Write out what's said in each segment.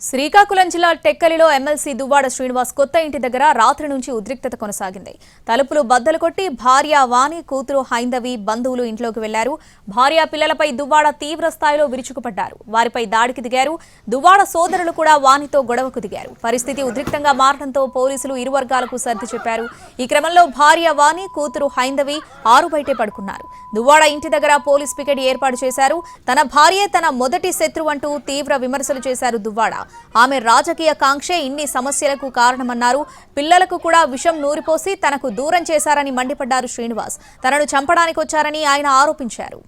శ్రీకాకుళం జిల్లా టెక్కలిలో ఎమ్మెల్సీ దువ్వాడ శ్రీనివాస్ కొత్త ఇంటి దగ్గర రాత్రి నుంచి ఉద్రిక్తత కొనసాగింది. తలుపులు బద్దలు కొట్టి భార్య వాణి, కూతురు హైందవి, బంధువులు ఇంట్లోకి వెళ్లారు. భార్య పిల్లలపై దువ్వాడ తీవ్ర స్థాయిలో విరుచుకుపడ్డారు. వారిపై దాడికి దిగారు. దువ్వాడ సోదరులు కూడా వాణితో గొడవకు దిగారు. పరిస్థితి ఉద్రిక్తంగా మారడంతో పోలీసులు ఇరు వర్గాలకు సర్ది చెప్పారు. ఈ క్రమంలో భార్య వాణి, కూతురు హైందవి ఆరు బయటే పడుకున్నారు. దువ్వాడ ఇంటి దగ్గర పోలీస్ పికెట్ ఏర్పాటు చేశారు. తన భార్యే తన మొదటి శత్రువు అంటూ తీవ్ర విమర్శలు చేశారు దువ్వాడ. ఆమె రాజకీయ కాంక్షే ఇన్ని సమస్యలకు కారణమన్నారు. పిల్లలకు కూడా విషం నూరిపోసి తనకు దూరం చేశారని మండిపడ్డారు శ్రీనివాస్. తనను చంపడానికి వచ్చారని ఆయన ఆరోపించారు.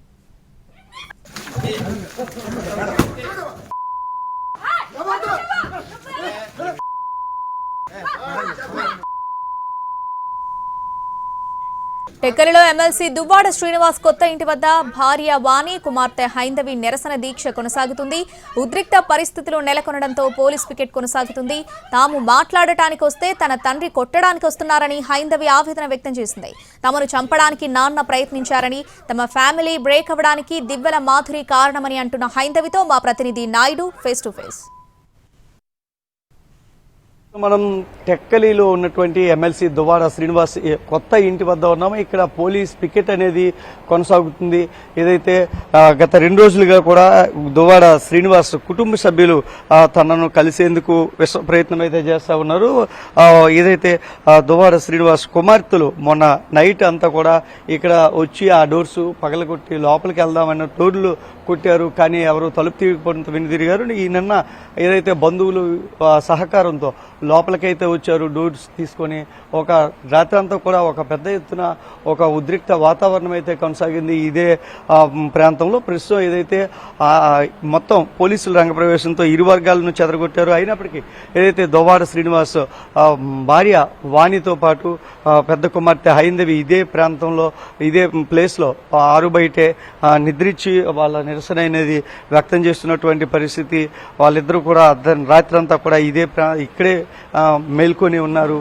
టెక్కలిలో ఎమ్మెల్సీ దువ్వాడ శ్రీనివాస్ కొత్త ఇంటి వద్ద భార్య వాణి, కుమార్తె హైందవి నిరసన దీక్ష కొనసాగుతుంది. ఉద్రిక్త పరిస్థితులు నెలకొనడంతో పోలీస్ పికెట్ కొనసాగుతుంది. తాము మాట్లాడటానికి వస్తే తన తండ్రి కొట్టడానికి వస్తున్నారని హైందవి ఆవేదన వ్యక్తం చేసింది. తమను చంపడానికి నాన్న ప్రయత్నించారని, తమ ఫ్యామిలీ బ్రేక్ అవ్వడానికి దివ్వెల మాధురి కారణమని అంటున్న హైందవితో మా ప్రతినిధి నాయుడు ఫేస్ టు ఫేస్. మనం టెక్కలిలో ఉన్నటువంటి ఎమ్మెల్సీ దువ్వాడ శ్రీనివాస్ కొత్త ఇంటి వద్ద ఉన్నాము. ఇక్కడ పోలీస్ పికెట్ అనేది కొనసాగుతుంది. ఏదైతే గత 2 రోజులుగా కూడా దువ్వాడ శ్రీనివాస్ కుటుంబ సభ్యులు తనను కలిసేందుకు ప్రయత్నం అయితే చేస్తా ఉన్నారు. ఏదైతే దువ్వాడ శ్రీనివాస్ కుమార్తెలు మొన్న నైట్ అంతా కూడా ఇక్కడ వచ్చి ఆ డోర్స్ పగలగొట్టి లోపలికి వెళ్దామన్న డోర్లు కొట్టారు. కానీ ఎవరు తలుపు తీయకపోవడంతో వెనుదిరిగారు. ఈ నిన్న ఏదైతే బంధువులు సహకారంతో లోపలికైతే వచ్చారు డోర్స్ తీసుకొని. ఒక రాత్రి అంతా కూడా ఒక పెద్ద ఎత్తున ఒక ఉద్రిక్త వాతావరణం అయితే కొనసాగింది ఇదే ప్రాంతంలో. ప్రస్తుతం ఏదైతే మొత్తం పోలీసుల రంగప్రవేశంతో ఇరు వర్గాలను చెదరగొట్టారు. అయినప్పటికీ ఏదైతే దువ్వాడ శ్రీనివాస్ భార్య వాణితో పాటు పెద్ద కుమార్తె హైందవి ఇదే ప్రాంతంలో ఇదే ప్లేస్లో ఆరు బయటే నిద్రించి వాళ్ళ నిరసన అనేది వ్యక్తం చేస్తున్నటువంటి పరిస్థితి. వాళ్ళిద్దరూ కూడా రాత్రి అంతా కూడా ఇక్కడే మేల్కొని ఉన్నారు.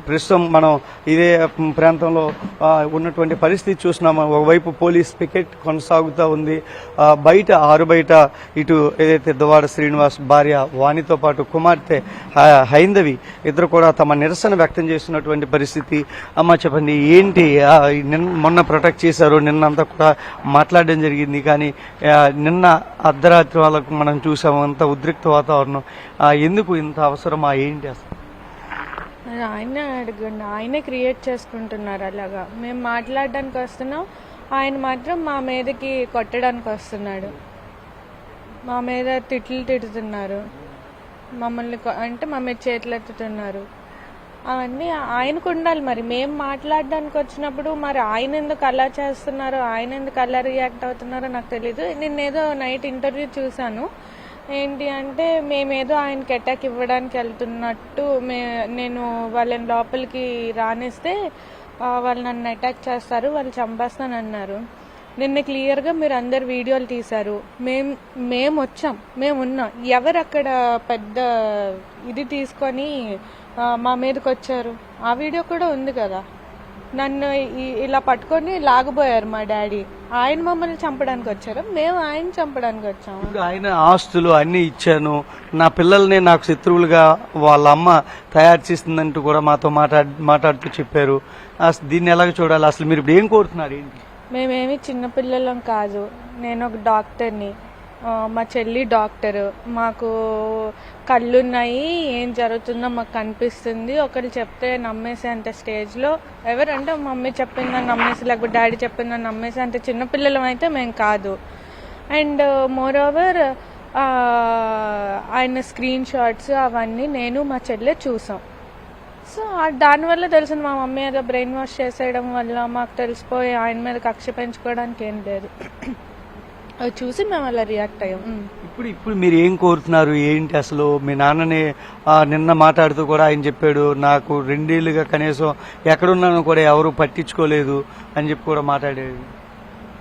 ప్రస్తుతం మనం ఇదే ప్రాంతంలో ఉన్నటువంటి పరిస్థితి చూస్తున్నాము. ఒకవైపు పోలీస్ పికెట్ కొనసాగుతూ ఉంది. బయట ఆరు బయట ఇటు ఏదైతే దువ్వాడ శ్రీనివాస్ భార్య వాణితో పాటు కుమార్తె హైందవి ఇద్దరు కూడా తమ నిరసన వ్యక్తం చేస్తున్నటువంటి పరిస్థితి. అమ్మ చెప్పండి, ఏంటి మొన్న ప్రొటెక్ట్ చేశారు, నిన్నంతా కూడా మాట్లాడడం జరిగింది. కానీ నిన్న అర్ధరాత్రి వాళ్ళకు మనం చూసాము అంత ఉద్రిక్త వాతావరణం. ఎందుకు ఇంత అవసరమా, ఏంటి అసలు? ఆయనే అడగండి, ఆయనే క్రియేట్ చేసుకుంటున్నారు. అలాగా మేము మాట్లాడడానికి వస్తున్నాం, ఆయన మాత్రం మా మీదకి కొట్టడానికి వస్తున్నాడు. మా మీద తిడుతున్నారు, మమ్మల్ని అంటే మా మీద చేతులు ఎత్తుతున్నారు. అవన్నీ ఆయనకు ఉండాలి. మరి మేము మాట్లాడడానికి వచ్చినప్పుడు మరి ఆయన ఎందుకు అలా చేస్తున్నారో, ఆయన ఎందుకు అలా రియాక్ట్ అవుతున్నారో నాకు తెలీదు. నేనేదో నైట్ ఇంటర్వ్యూ చూశాను. ఏంటి అంటే మేమేదో ఆయనకి అటాక్ ఇవ్వడానికి వెళ్తున్నట్టు నేను వాళ్ళని లోపలికి రానిస్తే వాళ్ళు నన్ను అటాక్ చేస్తారు, వాళ్ళు చంపేస్తానన్నారు. నిన్న క్లియర్గా మీరు అందరు వీడియోలు తీశారు. మేము వచ్చాం, మేము ఉన్నాం. ఎవరు అక్కడ పెద్ద ఇది తీసుకొని మా మీదకి వచ్చారు? ఆ వీడియో కూడా ఉంది కదా. నన్ను ఇలా పట్టుకొని లాగబోయారు మా డాడీ. ఆయన మమ్మల్ని చంపడానికి వచ్చారు, మేము ఆయన చంపడానికి వచ్చాము. ఆయన ఆస్తులు అన్ని ఇచ్చాను, నా పిల్లల్ని నాకు శత్రువులుగా వాళ్ళ అమ్మ తయారు చేస్తుందంటూ కూడా మాతో మాట్లాడుతూ చెప్పారు. దీన్ని ఎలాగ చూడాలి? అసలు మీరు ఇప్పుడు ఏం కోరుతున్నారు? ఏంటి? మేమేమి చిన్నపిల్లలం కాదు. నేను ఒక డాక్టర్ని, మా చెల్లి డాక్టరు. మాకు కళ్ళున్నాయి, ఏం జరుగుతుందో మాకు కనిపిస్తుంది. ఒకరు చెప్తే నమ్మేసే అంత స్టేజ్లో ఎవరంటే మమ్మీ చెప్పిందని నమ్మేసి, లేకపోతే డాడీ చెప్పిందని నమ్మేసి అంత చిన్నపిల్లలం అయితే మేము కాదు. అండ్ మోర్ ఓవర్ ఆయన స్క్రీన్ షాట్స్ అవన్నీ నేను మా చెల్లె చూసాం. సో దానివల్ల తెలిసింది మా మమ్మీ ఏదో బ్రెయిన్ వాష్ చేసేయడం వల్ల మాకు తెలిసిపోయి ఆయన మీద కక్ష పెంచుకోవడానికి ఏం లేదు. అది చూసి మేము అలా రియాక్ట్ అయ్యాం. ఇప్పుడు మీరు ఏం కోరుతున్నారు, ఏంటి అసలు? మీ నాన్నని నిన్న మాట్లాడుతూ కూడా ఆయన చెప్పాడు, నాకు 2 ఏళ్లుగా కనీసం ఎక్కడున్నానో కూడా ఎవరు పట్టించుకోలేదు అని చెప్పి కూడా మాట్లాడేది.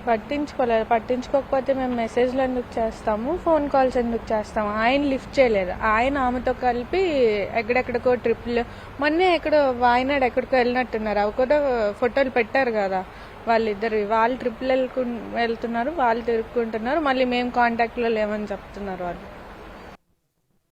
పట్టించుకోకపోతే మేము మెసేజ్లు ఎందుకు చేస్తాము, ఫోన్ కాల్స్ ఎందుకు చేస్తాము? ఆయన లిఫ్ట్ చేయలేదు. ఆయన ఆమెతో కలిపి ఎక్కడెక్కడికో ట్రిప్లు, మొన్నే ఎక్కడో వాయనాడు ఎక్కడికో వెళ్ళినట్టున్నారు. అవి కూడా ఫోటోలు పెట్టారు కదా వాళ్ళిద్దరు. వాళ్ళు ట్రిప్లు వెళ్తున్నారు, వాళ్ళు తిరుక్కుంటున్నారు, మళ్ళీ మేము కాంటాక్ట్లో లేమని చెప్తున్నారు వాళ్ళు.